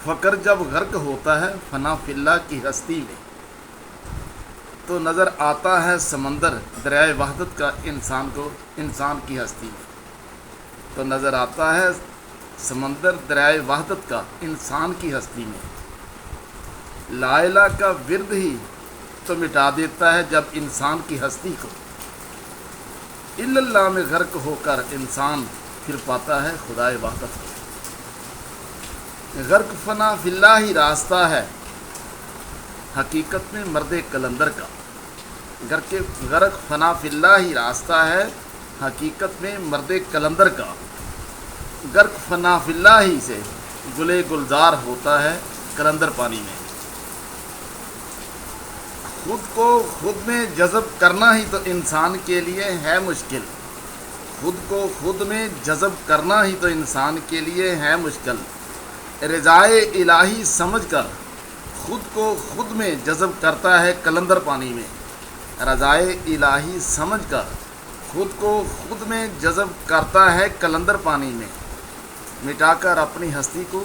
فقر جب غرق ہوتا ہے فنا فی اللہ کی ہستی میں، تو نظر آتا ہے سمندر دریائے وحدت کا انسان کی ہستی میں، تو نظر آتا ہے سمندر دریائے وحدت کا انسان کی ہستی میں۔ لا الہ کا ورد ہی تو مٹا دیتا ہے جب انسان کی ہستی کو، الا اللہ میں غرق ہو کر انسان پھر پاتا ہے خدائے وحدت کو۔ غرق فنا فی اللہ ہی راستہ ہے حقیقت میں مرد کلندر کا، غرق فنا فی اللہ ہی راستہ ہے حقیقت میں مرد کلندر کا۔ غرق فنا فی اللہ ہی سے گلے گلزار ہوتا ہے کلندر پانی میں۔ خود کو خود میں جذب کرنا ہی تو انسان کے لیے ہے مشکل، خود کو خود میں جذب کرنا ہی تو انسان کے لیے ہے مشکل۔ رضائے الہی سمجھ کر خود کو خود میں جذب کرتا ہے کلندر پانی میں۔ رضائے الہی سمجھ کر خود کو خود میں جذب کرتا ہے کلندر پانی میں۔ مٹا کر اپنی ہستی کو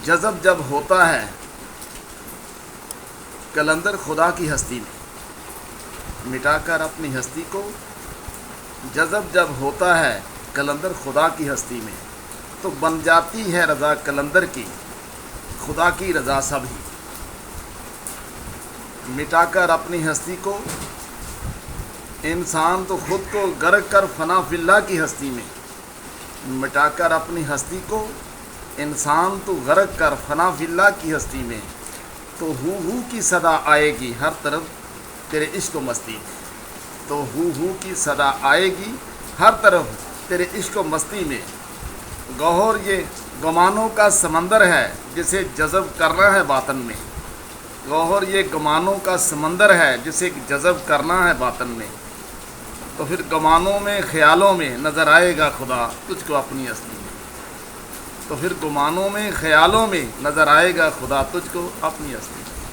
جذب جب ہوتا ہے کلندر خدا کی ہستی میں، مٹا کر اپنی ہستی کو جذب جب ہوتا ہے کلندر خدا کی ہستی میں، تو بن جاتی ہے رضا کلندر کی خدا کی رضا سب ہی۔ مٹا کر اپنی ہستی کو انسان تو خود کو غرق کر فنا فی اللہ کی ہستی میں، مٹا کر اپنی ہستی کو انسان تو غرق کر فنا فی اللہ کی ہستی میں، تو ہو کی صدا آئے گی ہر طرف تیرے عشق و مستی میں، تو ہو کی صدا آئے گی ہر طرف تیرے عشق و مستی میں۔ گوہر یہ گمانوں کا سمندر ہے جسے جذب کرنا ہے باطن میں، گوہر یہ گمانوں کا سمندر ہے جسے جذب کرنا ہے باطن میں، تو پھر گمانوں میں خیالوں میں نظر آئے گا خدا تجھ کو اپنی ہستی میں، تو پھر گمانوں میں خیالوں میں نظر آئے گا خدا تجھ کو اپنی ہستی میں۔